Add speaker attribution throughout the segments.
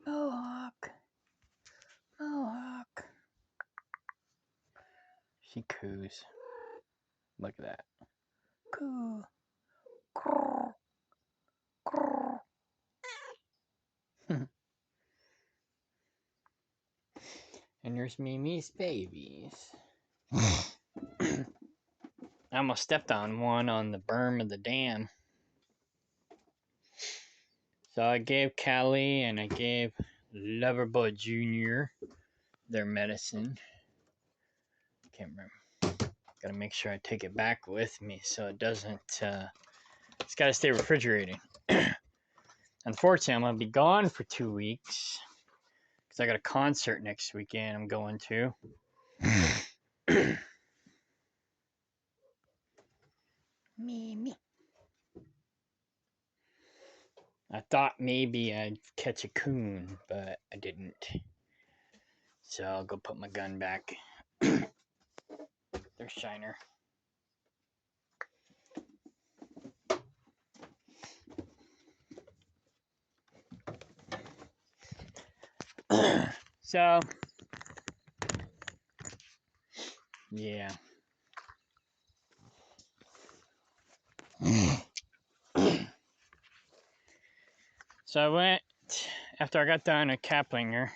Speaker 1: Mohawk. Mohawk. She coos. Look at that. Coo. Grrr. Grrr. And there's Mimi's babies. I almost stepped on one on the berm of the dam. So I gave Callie and I gave Loverboy Jr. their medicine. Can't remember. Gotta make sure I take it back with me so it doesn't, it's gotta stay refrigerated. Unfortunately, I'm gonna be gone for 2 weeks because I got a concert next weekend I'm going to. Me. I thought maybe I'd catch a coon, but I didn't. So I'll go put my gun back. There's Shiner. So, yeah. So I went, after I got done at Kaplinger,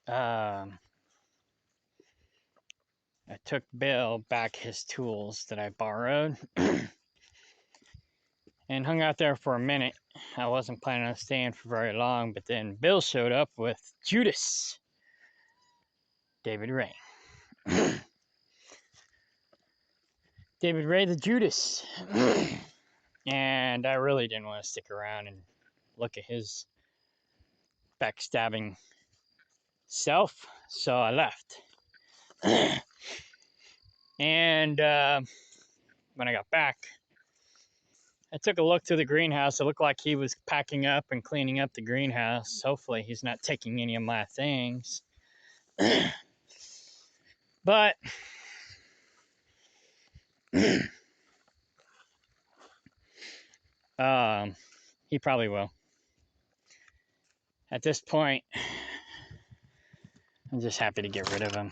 Speaker 1: I took Bill back his tools that I borrowed and hung out there for a minute. I wasn't planning on staying for very long, but then Bill showed up with Judas, David Ray. David Ray the Judas. And I really didn't want to stick around and look at his backstabbing self, so I left. And when I got back, I took a look to the greenhouse. It looked like he was packing up and cleaning up the greenhouse. Hopefully he's not taking any of my things. But he probably will. At this point, I'm just happy to get rid of him.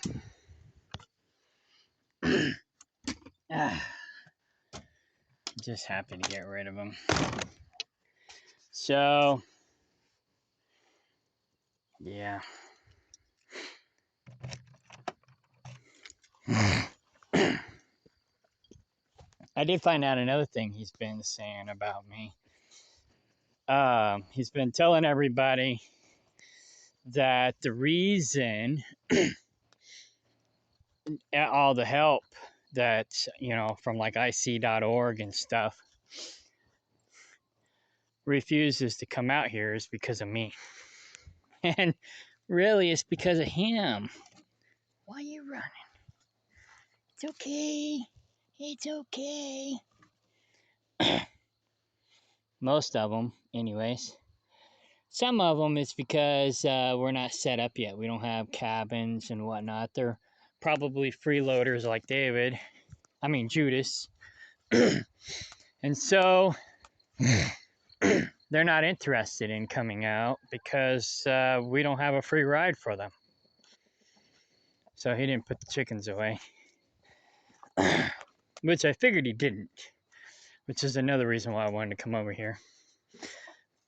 Speaker 1: Just happy to get rid of him. So, yeah. I did find out another thing he's been saying about me. He's been telling everybody that the reason all the help that, from like IC.org and stuff refuses to come out here is because of me. And really, it's because of him. Why are you running? It's okay. It's okay. Most of them, anyways. Some of them is because we're not set up yet. We don't have cabins and whatnot. They're probably freeloaders like Judas. And so they're not interested in coming out because we don't have a free ride for them. So he didn't put the chickens away. Which I figured he didn't. Which is another reason why I wanted to come over here.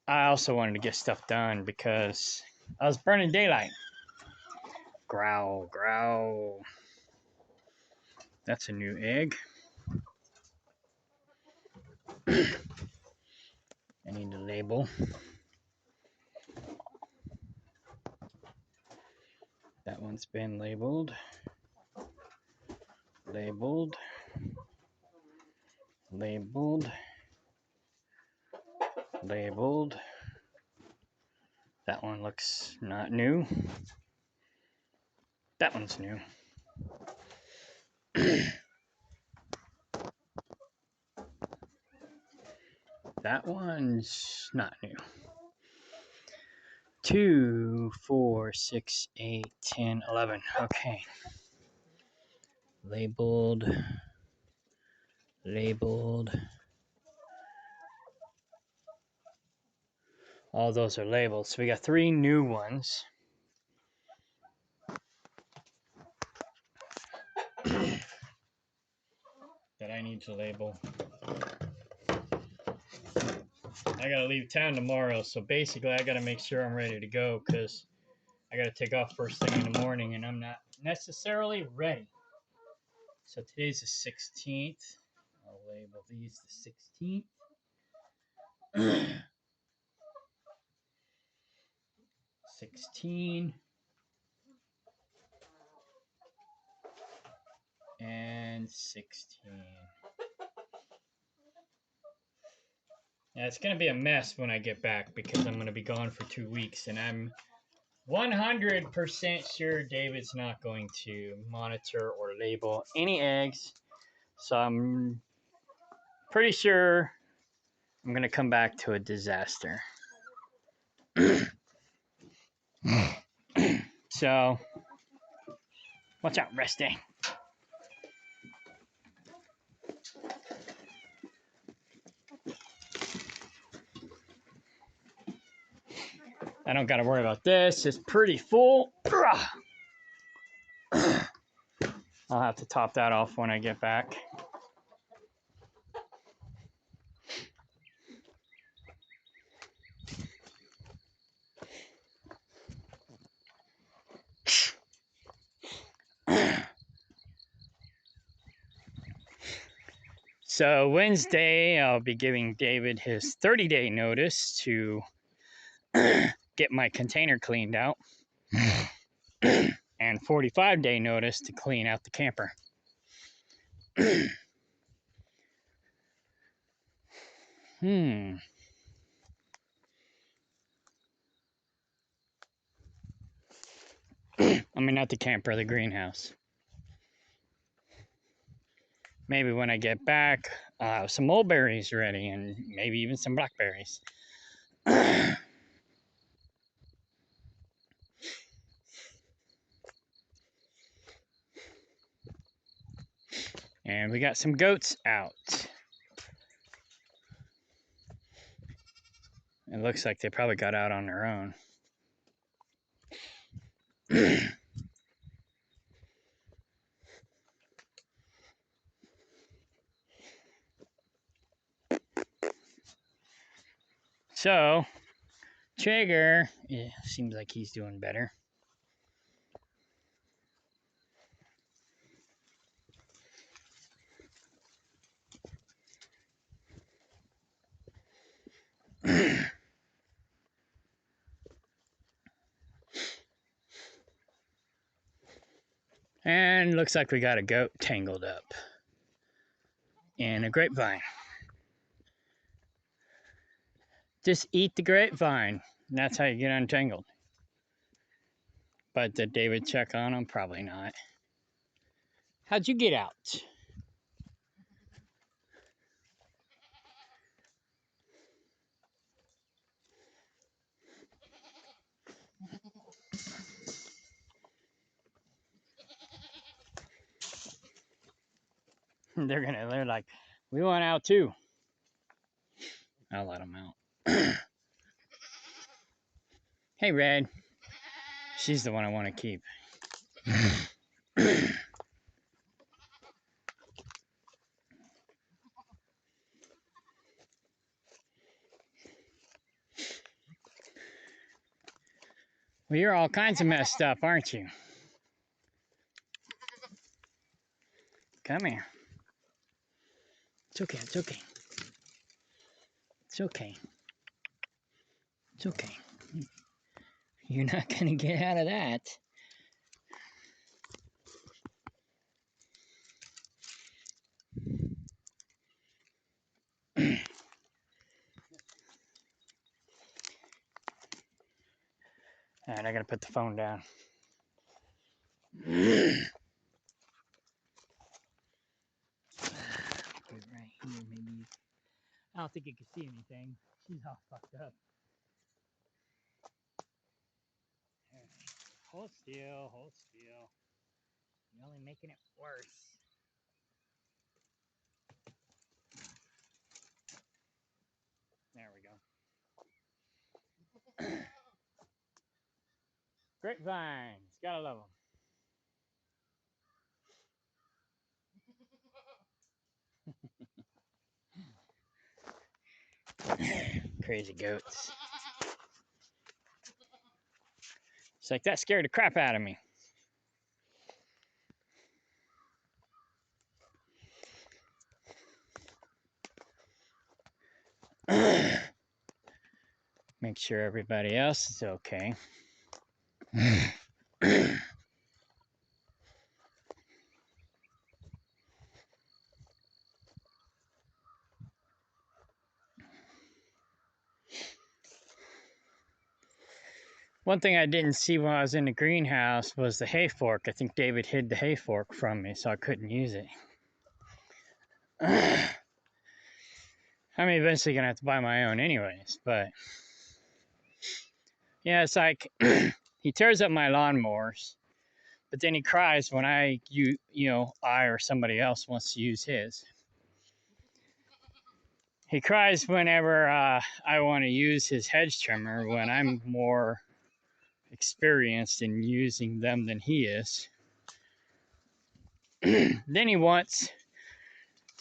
Speaker 1: I also wanted to get stuff done because I was burning daylight. Growl, growl. That's a new egg. I need to label. That one's been labeled. Labeled. Labeled. Labeled. That one looks not new. That one's new. That one's not new. 2, 4, 6, 8, 10, 11. Okay. Labeled. Labeled. All those are labeled. So we got 3 new ones. That I need to label. I gotta leave town tomorrow, so basically I gotta make sure I'm ready to go because I gotta take off first thing in the morning and I'm not necessarily ready. So today's the 16th. I'll label these the 16th. 16 and 16. Now it's going to be a mess when I get back because I'm going to be gone for 2 weeks and I'm 100% sure David's not going to monitor or label any eggs. So I'm pretty sure I'm going to come back to a disaster. So, watch out, Rusty. I don't got to worry about this. It's pretty full. I'll have to top that off when I get back. So Wednesday, I'll be giving David his 30-day notice to get my container cleaned out and 45-day notice to clean out the camper. I mean, not the camper, the greenhouse. Maybe when I get back, some mulberries ready and maybe even some blackberries. And we got some goats out. It looks like they probably got out on their own. So, Traeger, yeah, seems like he's doing better. And looks like we got a goat tangled up in a grapevine. Just eat the grapevine. And that's how you get untangled. But did David check on him? Probably not. How'd you get out? They're like, we want out too. I'll let them out. Hey, Red. She's the one I want to keep. Well, you're all kinds of messed up, aren't you? Come here. It's okay, it's okay. It's okay. It's okay. You're not going to get out of that. All right, I got to put the phone down. Put it right here, maybe. I don't think you can see anything. She's all fucked up. All right. Hold still, hold still. You're only making it worse. There we go. Grapevines, gotta love them. Crazy goats. It's like that scared the crap out of me. Make sure everybody else is okay. One thing I didn't see when I was in the greenhouse was the hay fork. I think David hid the hay fork from me, so I couldn't use it. I'm eventually gonna have to buy my own anyways, but yeah, it's like he tears up my lawnmowers, but then he cries when I or somebody else wants to use his. He cries whenever I want to use his hedge trimmer when I'm more experienced in using them than he is. Then he wants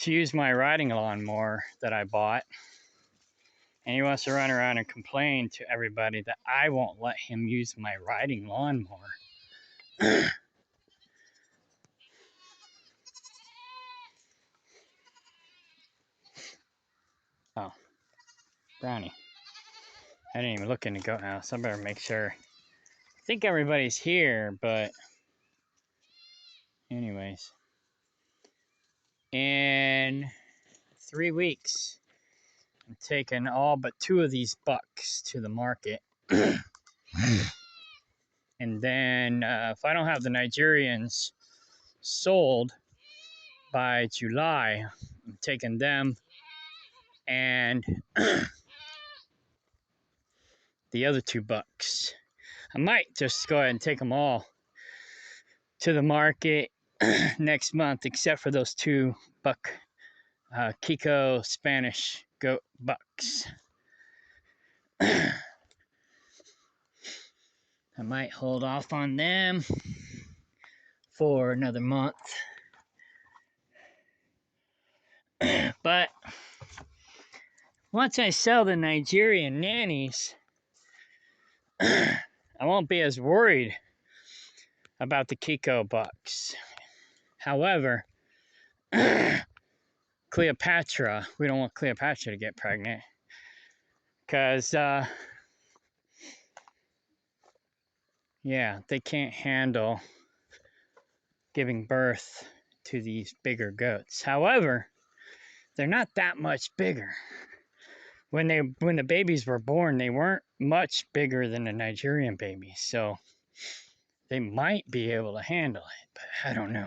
Speaker 1: to use my riding lawnmower that I bought. And he wants to run around and complain to everybody that I won't let him use my riding lawnmower. Oh, Brownie. I didn't even look in the goat house. I better make sure. I think everybody's here, but anyways. In 3 weeks, I'm taking all but 2 of these bucks to the market. And then if I don't have the Nigerians sold by July, I'm taking them and the other 2 bucks. I might just go ahead and take them all to the market next month, except for those 2 buck Kiko Spanish goat bucks. I might hold off on them for another month. But once I sell the Nigerian nannies, I won't be as worried about the Kiko bucks. However, Cleopatra, we don't want Cleopatra to get pregnant because, yeah, they can't handle giving birth to these bigger goats. However, they're not that much bigger. When the babies were born, they weren't much bigger than the Nigerian babies, so they might be able to handle it, but I don't know.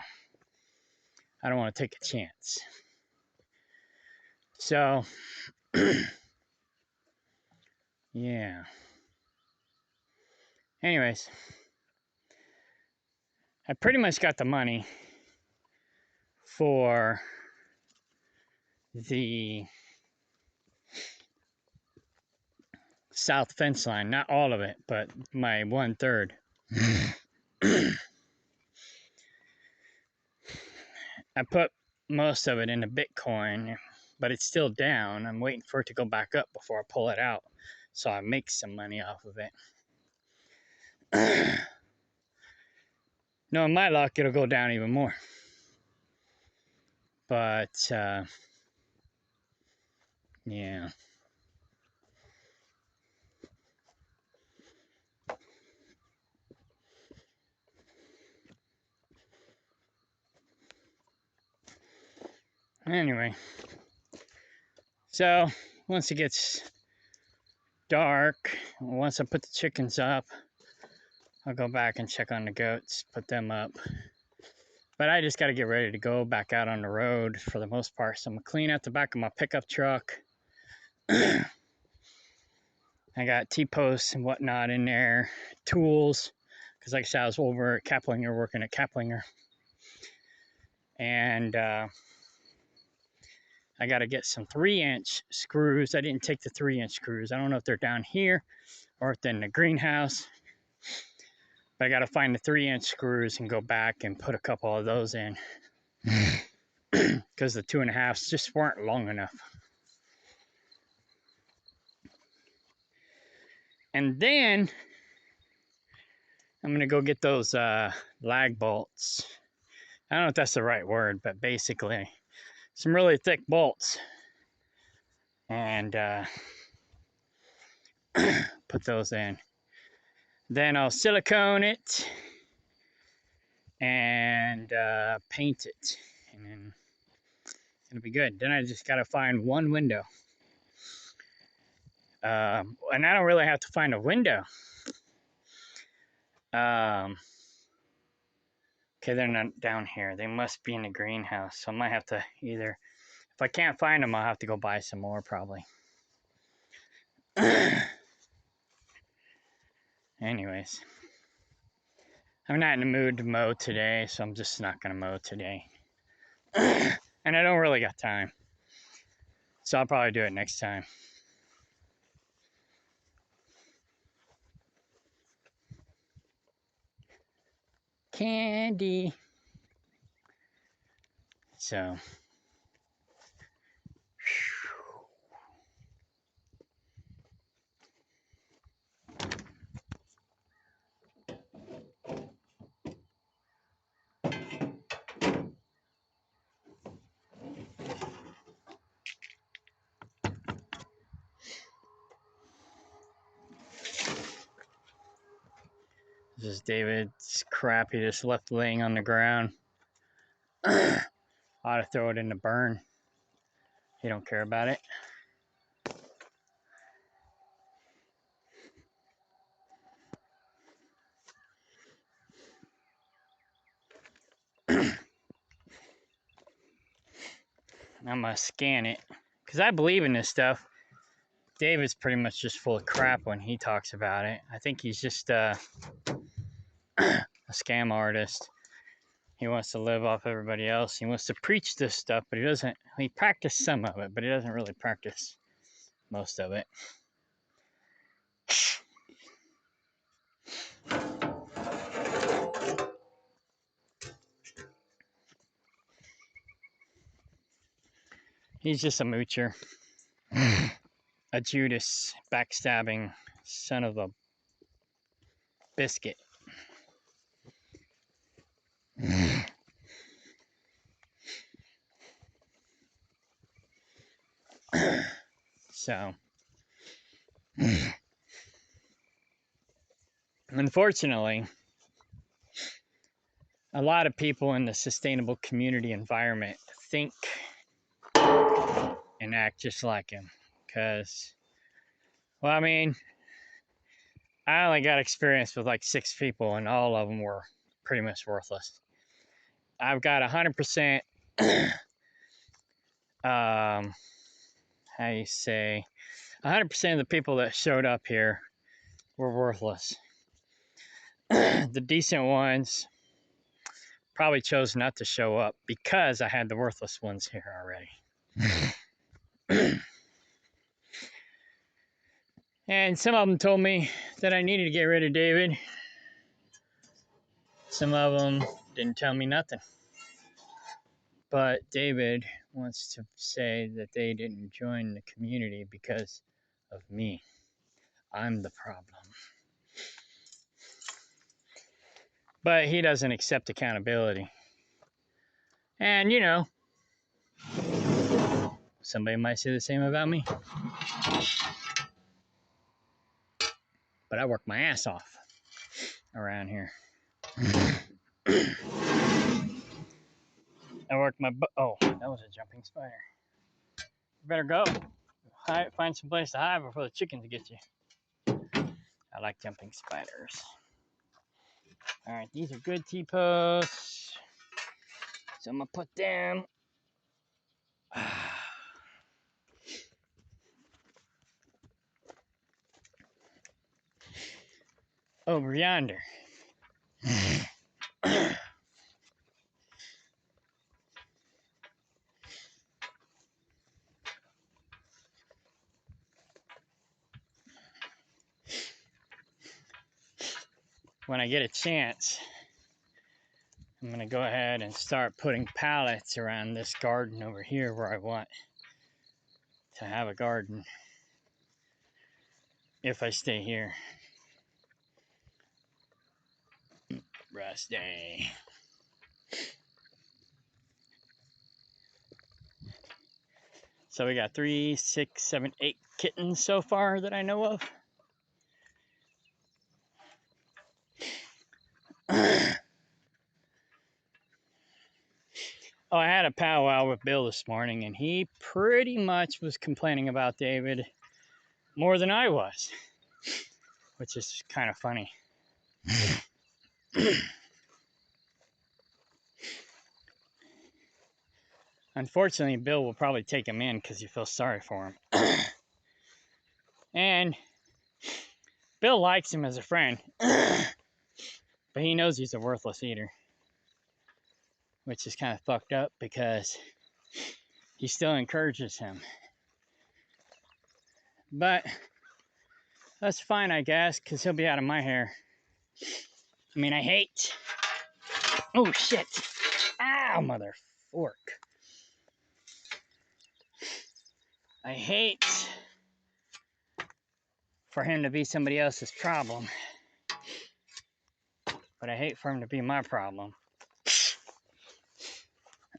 Speaker 1: I don't want to take a chance. So, yeah. Anyways, I pretty much got the money for the south fence line. Not all of it, but my 1/3. I put most of it into Bitcoin, but it's still down. I'm waiting for it to go back up before I pull it out, so I make some money off of it. No, in my luck, it'll go down even more. But, yeah. Anyway, so once it gets dark, once I put the chickens up, I'll go back and check on the goats, put them up. But I just got to get ready to go back out on the road for the most part. So I'm going to clean out the back of my pickup truck. I got T-posts and whatnot in there, tools, because like I said, I was over at Kaplinger, working at Kaplinger. And I got to get some 3-inch screws. I didn't take the 3-inch screws. I don't know if they're down here or if they're in the greenhouse. But I got to find the 3-inch screws and go back and put a couple of those in because the 2.5s just weren't long enough. And then I'm going to go get those lag bolts. I don't know if that's the right word, but basically some really thick bolts. And put those in. Then I'll silicone it and paint it. And then it'll be good. Then I just got to find one window. And I don't really have to find a window. Okay, they're not down here. They must be in the greenhouse. So I might have to either, if I can't find them, I'll have to go buy some more probably. Anyways, I'm not in the mood to mow today, so I'm just not going to mow today. And I don't really got time. So I'll probably do it next time. Candy. So. This is David's crap he just left laying on the ground. Ought to throw it in the burn. He don't care about it. I'm gonna scan it because I believe in this stuff. David's pretty much just full of crap when he talks about it. I think he's just a scam artist. He wants to live off everybody else. He wants to preach this stuff, but he doesn't. He practiced some of it, but he doesn't really practice most of it. He's just a moocher. A Judas backstabbing son of a biscuit. So, unfortunately, a lot of people in the sustainable community environment think and act just like him. Because, well, I mean, I only got experience with like 6 people, and all of them were pretty much worthless. I've got 100%, how you say, 100% of the people that showed up here were worthless. The decent ones probably chose not to show up because I had the worthless ones here already. And some of them told me that I needed to get rid of David. Some of them didn't tell me nothing. But David wants to say that they didn't join the community because of me. I'm the problem. But he doesn't accept accountability. And, you know, somebody might say the same about me. But I work my ass off around here. I work my butt. Oh, that was a jumping spider. You better go. Find some place to hide before the chickens get you. I like jumping spiders. All right, these are good T-posts. So I'm gonna put them over yonder. when I get a chance, I'm going to go ahead and start putting pallets around this garden over here where I want to have a garden if I stay here. Rest day. So we got 3, 6, 7, 8 kittens so far that I know of. Oh, I had a powwow with Bill this morning, and he pretty much was complaining about David more than I was, which is kind of funny. Unfortunately, Bill will probably take him in because he feels sorry for him. And Bill likes him as a friend, but he knows he's a worthless eater, which is kind of fucked up because he still encourages him. But that's fine, I guess, because he'll be out of my hair. I mean, I hate... Oh, shit. Ow, mother fork. I hate for him to be somebody else's problem, but I hate for him to be my problem.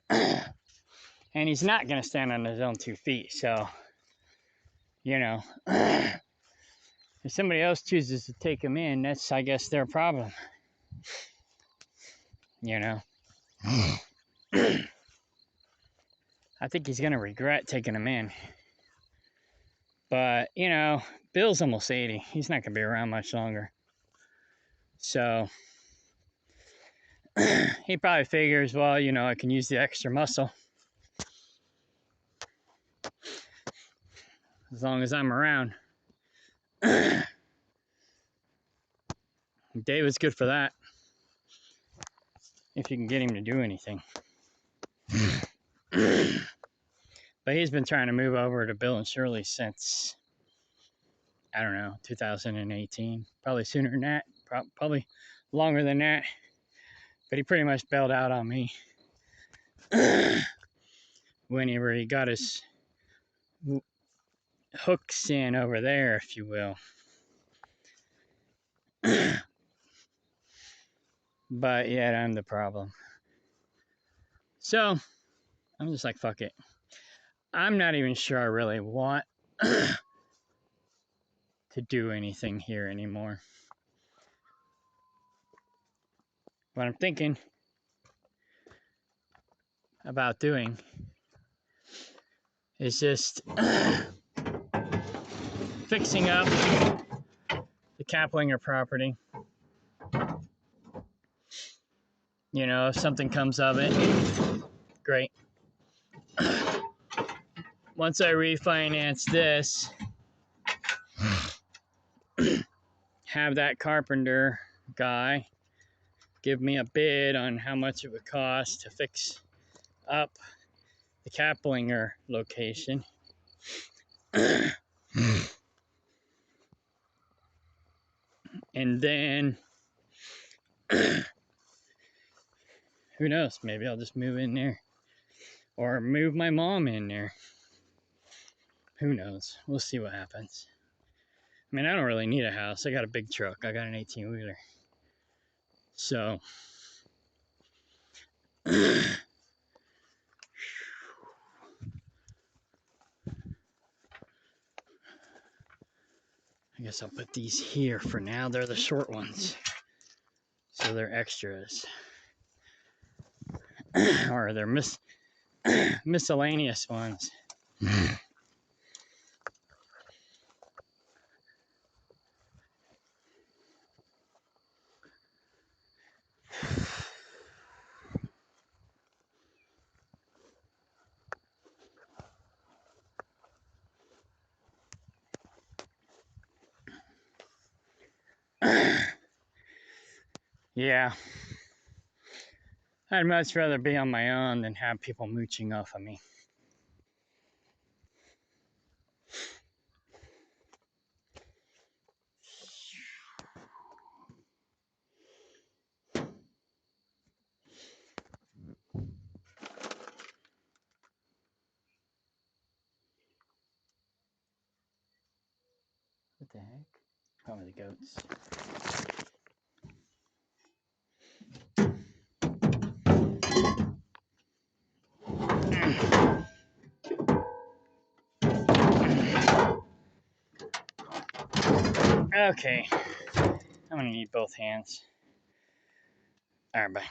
Speaker 1: And he's not going to stand on his own 2 feet, so, you know, if somebody else chooses to take him in, that's, I guess, their problem, you know. I think he's going to regret taking him in. But, you know, Bill's almost 80. He's not going to be around much longer. So, he probably figures, well, you know, I can use the extra muscle as long as I'm around. David's good for that, if you can get him to do anything. But he's been trying to move over to Bill and Shirley since, I don't know, 2018. Probably sooner than that. Probably longer than that. But he pretty much bailed out on me whenever he got his hooks in over there, if you will. But yet I'm the problem. So I'm just like, fuck it. I'm not even sure I really want to do anything here anymore. What I'm thinking about doing is just fixing up the Kaplinger property. You know, if something comes of it, great. Once I refinance this, have that carpenter guy give me a bid on how much it would cost to fix up the Kaplinger location. And then, who knows, maybe I'll just move in there. Or move my mom in there. Who knows? We'll see what happens. I mean, I don't really need a house. I got a big truck. I got an 18-wheeler. So, I guess I'll put these here for now. They're the short ones. So they're extras. Or they're miscellaneous ones. Yeah. I'd much rather be on my own than have people mooching off of me. the heck? Probably the goats. Okay. I'm gonna need both hands. Alright, bye.